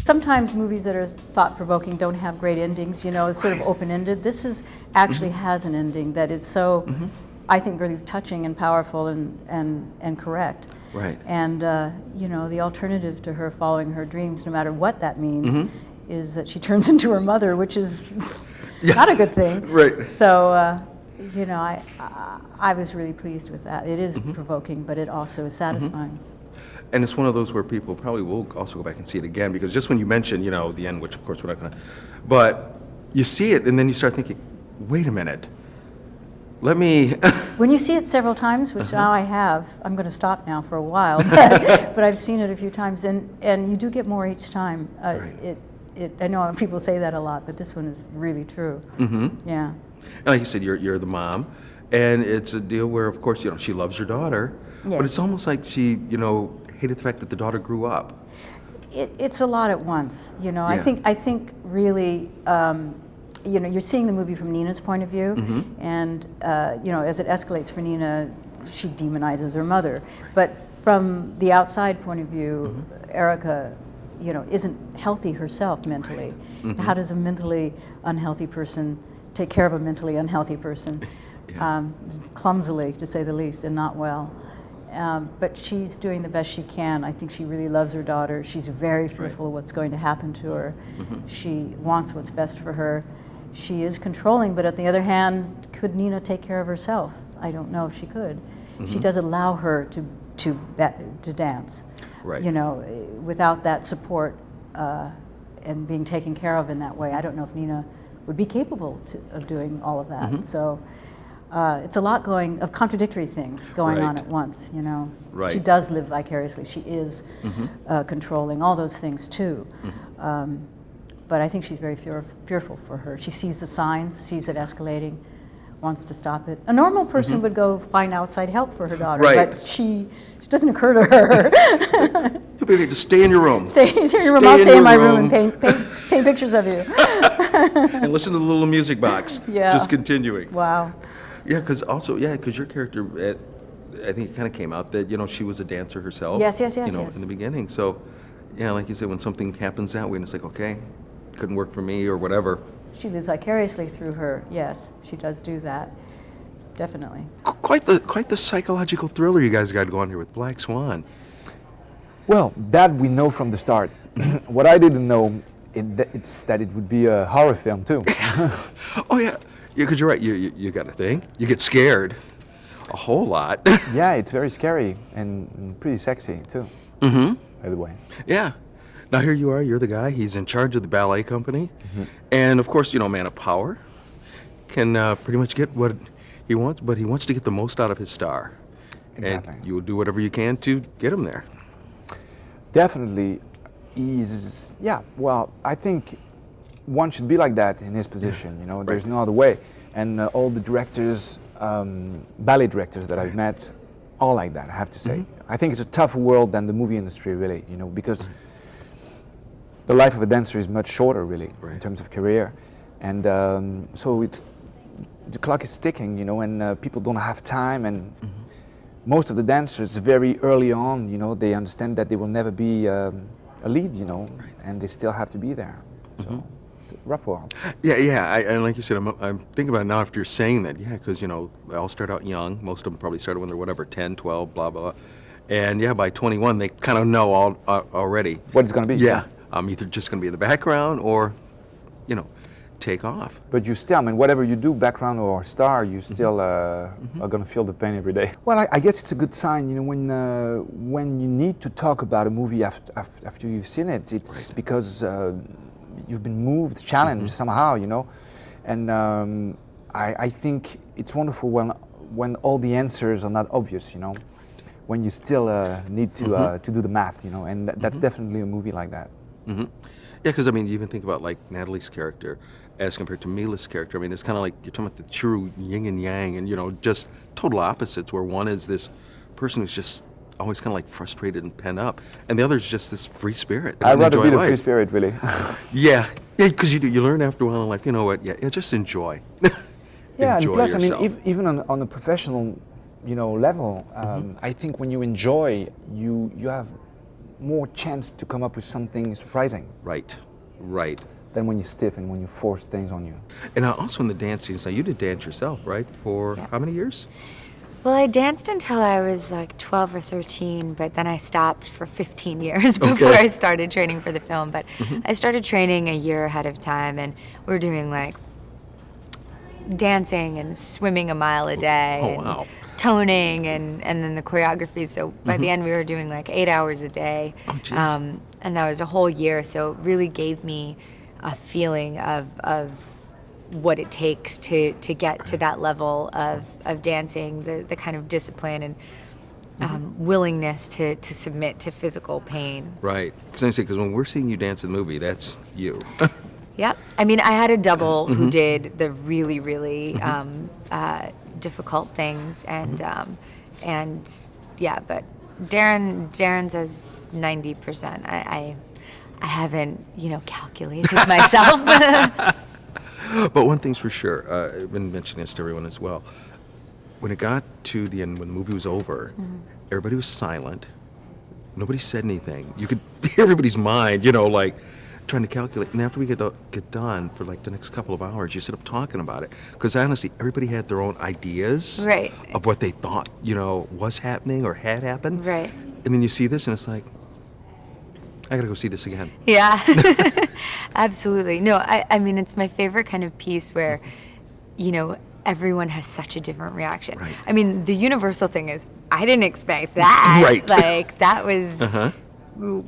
Sometimes movies that are thought-provoking don't have great endings, you know, it's sort of open-ended. This is actually has an ending that is so, I think, really touching and powerful and correct. Right. And, you know, the alternative to her following her dreams, no matter what that means, is that she turns into her mother, which is not a good thing. Right. So, you know, I was really pleased with that. It is provoking, but it also is satisfying. And it's one of those where people probably will also go back and see it again, because just when you mention, you know, the end, which of course we're not going to, but you see it and then you start thinking, wait a minute, let me. When you see it several times, which now I have, I'm going to stop now for a while, but I've seen it a few times, and you do get more each time. Right. I know people say that a lot, but this one is really true. Yeah. And like you said, you're the mom, and it's a deal where, of course, you know, she loves her daughter, but it's almost like she, you know, hated the fact that the daughter grew up. It's a lot at once, you know. Yeah. I think really, you know, you're seeing the movie from Nina's point of view, and you know, as it escalates for Nina, she demonizes her mother. But from the outside point of view, Erica, you know, isn't healthy herself mentally. How does a mentally unhealthy person take care of a mentally unhealthy person? Clumsily, to say the least, and not well. But she's doing the best she can. I think she really loves her daughter. She's very fearful of what's going to happen to her. She wants what's best for her. She is controlling, but on the other hand, could Nina take care of herself? I don't know if she could. She does allow her to dance. Right. You know, without that support and being taken care of in that way, I don't know if Nina would be capable of doing all of that. So. It's a lot of contradictory things going on at once, you know. Right. She does live vicariously. She is controlling, all those things too. But I think she's very fearful for her. She sees the signs, sees it escalating, wants to stop it. A normal person would go find outside help for her daughter, but it doesn't occur to her. You'll be okay, just stay in your room. Stay in your room. I'll stay in my room and paint pictures of you. And listen to the little music box. Just continuing. Wow. Yeah, because your character, I think it kind of came out that, you know, she was a dancer herself. Yes, you know, in the beginning. So, yeah, like you said, when something happens that way, and it's like, okay, couldn't work for me or whatever. She lives vicariously through her. Yes, she does do that. Definitely. Quite the psychological thriller you guys got going here with Black Swan. Well, that we know from the start. What I didn't know, it's that it would be a horror film too. Oh yeah. Yeah, because you're right. You got to think. You get scared a whole lot. Yeah, it's very scary and pretty sexy too. By the way. Yeah. Now here you are. You're the guy. He's in charge of the ballet company, and of course, you know, man of power can pretty much get what he wants, but he wants to get the most out of his star. Exactly. And you will do whatever you can to get him there. Definitely, well, I think one should be like that in his position, you know, there's no other way. And all the directors, ballet directors that I've met, all like that, I have to say. I think it's a tougher world than the movie industry, really, you know, because the life of a dancer is much shorter, really, in terms of career. And so the clock is ticking, you know, and people don't have time, and most of the dancers very early on, you know, they understand that they will never be a lead, you know, and they still have to be there. So it's a rough world. Yeah. And like you said, I'm thinking about it now after you're saying that. Yeah, because, you know, they all start out young. Most of them probably started when they're, whatever, 10, 12, blah, blah. And yeah, by 21, they kind of know already what it's going to be. Yeah. I'm either just going to be in the background or, you know, take off. But you still, I mean, whatever you do, background or star, you still are going to feel the pain every day. Well, I guess it's a good sign, you know, when you need to talk about a movie after you've seen it. It's because you've been moved, challenged somehow, you know. And I think it's wonderful when all the answers are not obvious, you know. When you still need to do the math, you know. And that's definitely a movie like that. Yeah, because I mean, you even think about like Natalie's character as compared to Mila's character. I mean, it's kind of like you're talking about the true yin and yang, and you know, just total opposites. Where one is this person who's just always kind of like frustrated and pent up, and the other is just this free spirit. I'd rather be the free spirit, really. Yeah, because you learn after a while in life. You know what? Yeah, just enjoy. Yeah, enjoy and plus, yourself. I mean, even on a professional, you know, level, I think when you enjoy, you have more chance to come up with something surprising Right, right. than when you're stiff and when you force things on you. And also in the dance scenes, now you did dance yourself, right? For Yeah. how many years? Well, I danced until I was like 12 or 13, but then I stopped for 15 years before Okay. I started training for the film. But I started training a year ahead of time, and we were doing like dancing and swimming a mile a day, Oh, and wow. toning, and then the choreography. So by the end, we were doing like 8 hours a day. Oh, geez. And that was a whole year, so it really gave me a feeling of what it takes to get to that level of dancing, the kind of discipline and willingness to submit to physical pain. Right. Because when we're seeing you dance in the movie, that's you. Yep. I mean, I had a double who did the really, really difficult things, and yeah, but Darren says 90%. I haven't, calculated myself. But one thing's for sure, I've been mentioning this to everyone as well. When it got to the end, when the movie was over, everybody was silent. Nobody said anything. You could hear everybody's mind, like trying to calculate. And after we get done for like the next couple of hours, you sit up talking about it. Because honestly, everybody had their own ideas Right. of what they thought, was happening or had happened. Right. And then you see this and it's like, I gotta go see this again. Yeah, absolutely. No, I mean, it's my favorite kind of piece where, everyone has such a different reaction. Right. I mean, the universal thing is, I didn't expect that. Right. Like, that was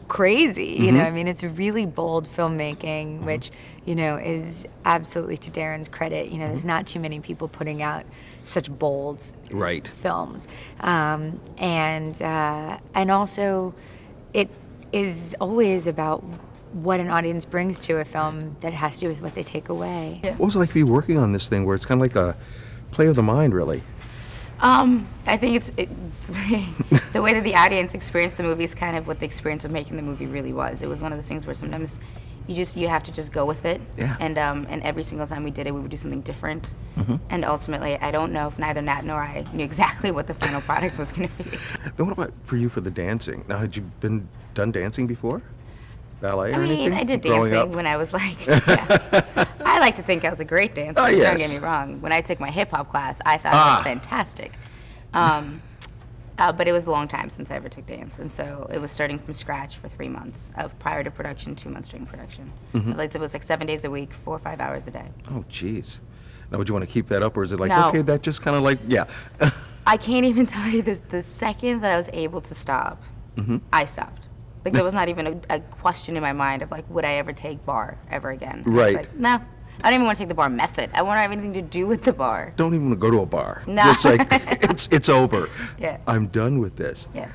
crazy. Mm-hmm. I mean, it's really bold filmmaking, which, is absolutely to Darren's credit. There's not too many people putting out such bold Right. films. And also, it is always about what an audience brings to a film that has to do with what they take away. What was it like for you working on this thing where it's kind of like a play of the mind, really? I think the way that the audience experienced the movie is kind of what the experience of making the movie really was. It was one of those things where sometimes you have to just go with it. Yeah. And every single time we did it, we would do something different. And ultimately, I don't know if neither Nat nor I knew exactly what the final product was going to be. Then what about for you for the dancing? Now, had you done dancing before? Ballet or I mean, anything? I did growing dancing up? when I was like, I like to think I was a great dancer. Oh, Don't yes. get me wrong. When I took my hip hop class, I thought it was fantastic. But it was a long time since I ever took dance, and so it was starting from scratch for 3 months of prior to production, 2 months during production. It was like 7 days a week, 4 or 5 hours a day. Oh, jeez. Now, would you want to keep that up, or is it like, No. okay, that just kind of like, yeah. I can't even tell you this. The second that I was able to stop, I stopped. Like there was not even a question in my mind of like, would I ever take bar ever again? I was Right. like, no, I don't even want to take the bar method. I want to have anything to do with the bar. Don't even want to go to a bar. No. Just like, it's over. Yeah. I'm done with this. Yeah.